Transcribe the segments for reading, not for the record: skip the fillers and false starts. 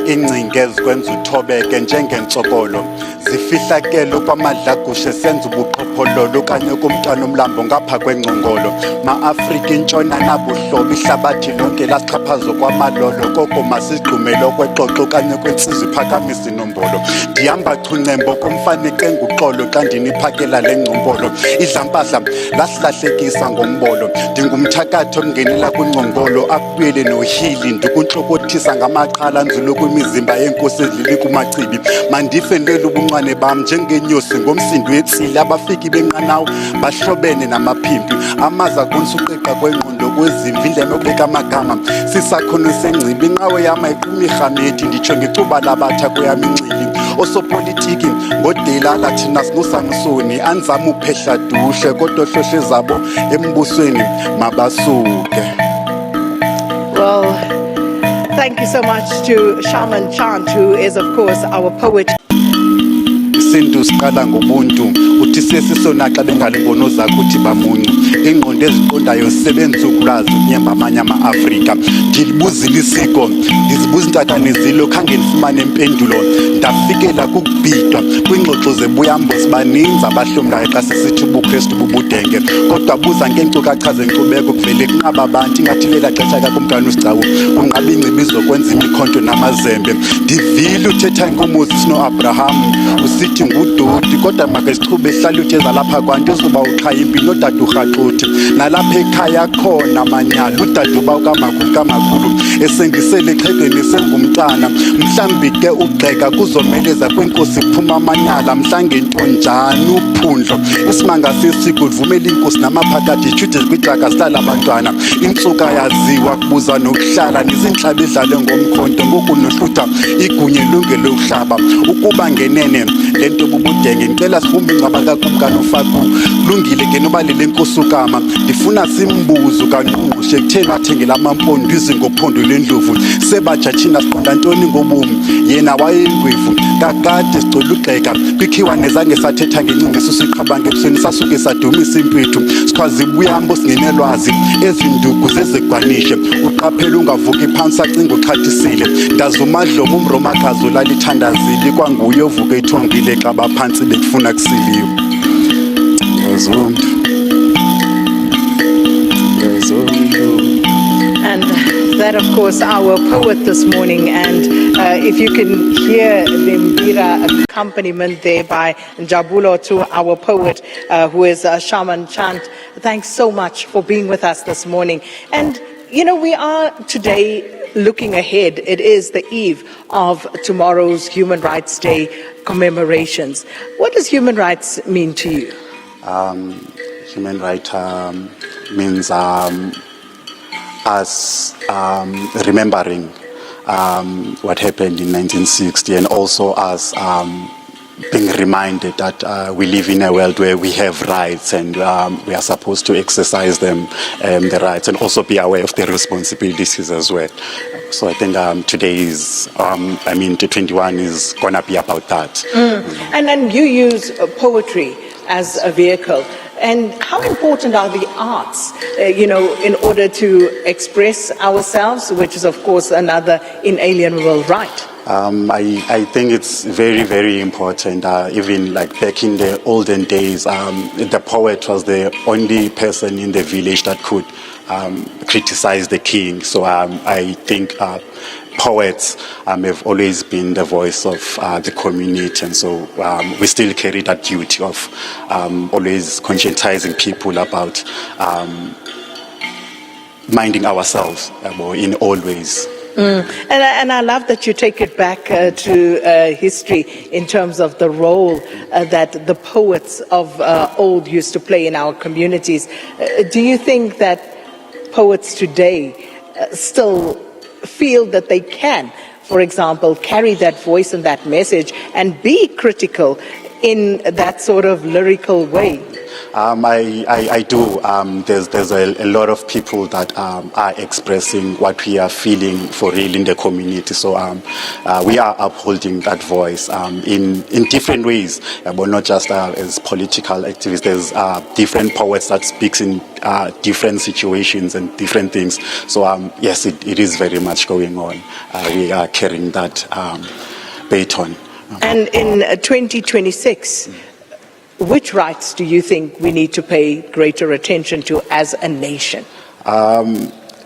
Ingcinga ezikwenza uthobeke njengentsokolo zifihlakele kwamadlagushe senza ubuqhophololo kanye kumntwana omlambo ngapha kwengcongolo ma-Afrika intshona nabuhlobo ihlabathi lonke lasixhaphazo kwamalolo koko masizigqumele okwexoxo kanye kwensizwe iphakamisa inombolo ndihamba chuncembo kumfaneke nguxolo xa ndiniphakela le ngcombolo idlampahla lasilahlekisa ngombolo ndingumthakatho ongenela kwingcongolo akubuyele nohili ndikunhlokothisa ngamaqhala nzulu kwimizimba yenkosi edlili kumachibi mandife ndele ubunxane bam njengenyosi ngomsindo wetsile abafiki benqanawa bahlobene namaphimpi amaza kunsuqiqa kwengqondo kwezimvi indlela yokubeka amagama sisakhono sengcibi inqawe yama iqumirhamethi nditsho ngecuba labatha kweyam incili osopolitiki ngodelala thina sinosamsoni anzama uphehla duhle kodwa hlohle zabo embusweni mabasuke. Well, thank you so much to Shaman Chant, who is of course our poet. Isintu siqala ngobuntu uthi sesisona xa bengalibona zakho uthi bamuncu ingqondo eziqondayo sebenza ukulazi unyemba amanye ama-Afrika ndilibuzile isiko ndizibuza intathane zilo khange ndifumane impendulo ndafikela kukubhidwa kwingxoxo zebuyambo sibaninzi abahlomlayo xa sisithi ubuKristu bubudenge kodwa buza ngeenkcukacha zenkcubeko kuvele kunqaba abantu ingathi lela xesha kakumkani usigcawu kunqaba ingcibizo kwenza imikhonto namazembe ndivile uthetha inkomozi sino-Abrahamu usithi ngudoti kodwa makesichube ehlaluthe ezalapha kwanto ezoba uqhaya impilo odade urhaxuthi nalapha ekhaya khona manyala udade uba kamakhulu esengisele exhegweni sengumntana mhlambi ke ugxeka kuzomeleza kwenkosi kuphuma amanyala mhlange ntonjani uphundlo isimanga sesiko livumela inkosi namaphakathi ijudge kwidaka sihlala abantwana intsuka yaziwa kubuza nokuhlala nizinhlaba edlale ngomkhonto ngoku nohlutha igunye lungelo ukuhlaba ukuba ngenene lento bubudenge ngicela sifumbe ingcaba kakumkani ufaku kulungile ke noba lele nkosi ukama ndifuna simbuzo kanqungqushe kutheni wathengela amampondo izingophondo lendlovu sebatsha thina siqonda ntoni ngobomi yena wayengwevu kakade sicela ugxeka kwikhiwane zange sathetha ngencingiso siqhabange ebusweni sasuke sadumisa impethu sikhwazi buyambo singenelwazi ezinduku zezegwanishe uqaphela ungavuki phansi acinga uxhathisile ndazi umadlomo umromakazi olalithandazile kwanguye ovuke ithongile xa baphansi bekufuna kusiliwe And that, of course, our poet this morning. And if you can hear the Mbira accompaniment there by Njabulo to our poet, who is Shaman Chant, thanks so much for being with us this morning. And, you know, we are today looking ahead. It is the eve of tomorrow's Human Rights Day commemorations. What does human rights mean to you? Human rights means us remembering what happened in 1960 and also us being reminded that we live in a world where we have rights and we are supposed to exercise them, the rights, and also be aware of their responsibilities as well. So I think today is, the 21 is going to be about that. And then you use poetry as a vehicle. And how important are the arts, in order to express ourselves, which is, of course, another inalienable right? I think it's very, very important. Even like back in the olden days, the poet was the only person in the village that could criticize the king. So I think poets have always been the voice of the community, and so we still carry that duty of always conscientizing people about minding ourselves in all ways. And I love that you take it back to history in terms of the role that the poets of old used to play in our communities. Do you think that poets today still feel that they can, for example, carry that voice and that message and be critical in that sort of lyrical way? I do. There's a lot of people that are expressing what we are feeling for real in the community. So we are upholding that voice in different ways, but not just as political activists. There's different poets that speaks in different situations and different things. So yes, it is very much going on. We are carrying that baton. And in 2026, which rights do you think we need to pay greater attention to as a nation?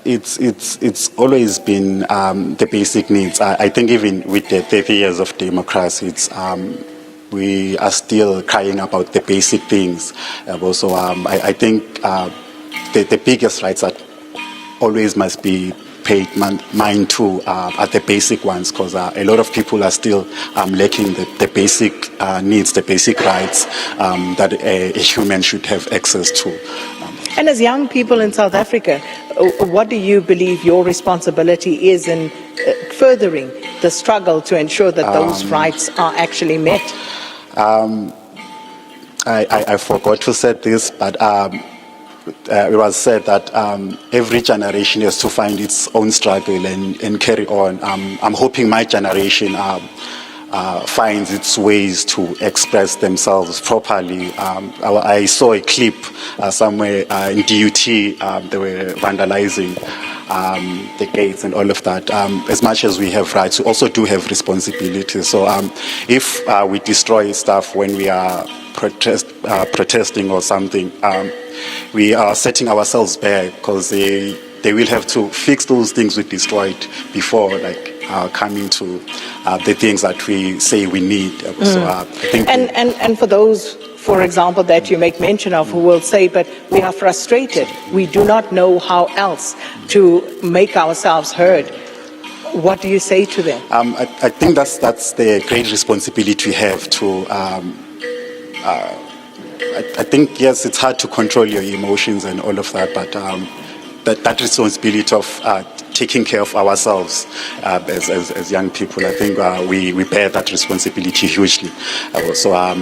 It's always been the basic needs. I think even with the 30 years of democracy, we are still crying about the basic things. Also, I think the biggest rights that always must be paid mind to are the basic ones, because a lot of people are still lacking the basic needs, the basic rights that a human should have access to. And as young people in South Africa, what do you believe your responsibility is in furthering the struggle to ensure that those rights are actually met? I forgot to say this, but it was said that every generation has to find its own struggle and carry on. I'm hoping my generation finds its ways to express themselves properly. I saw a clip somewhere in DUT. They were vandalizing the gates and all of that. As much as we have rights, we also do have responsibilities. So if we destroy stuff when we are protesting or something, we are setting ourselves back, because they will have to fix those things we destroyed before, like coming to the things that we say we need. So I think and for those, for example, that you make mention of, who will say, but we are frustrated, we do not know how else to make ourselves heard. What do you say to them? I think that's the great responsibility we have to. I think, yes, it's hard to control your emotions and all of that, but that responsibility of taking care of ourselves as young people, I think we bear that responsibility hugely. So I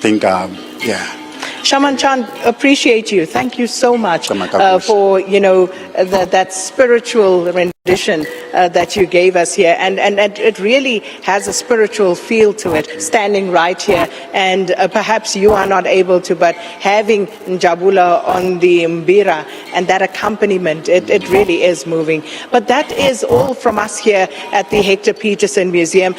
think, yeah. Shaman Chant, appreciate you. Thank you so much for, that spiritual rendition that you gave us here. And it really has a spiritual feel to it, standing right here. And perhaps you are not able to, but having Njabula on the mbira and that accompaniment, it really is moving. But that is all from us here at the Hector Peterson Museum.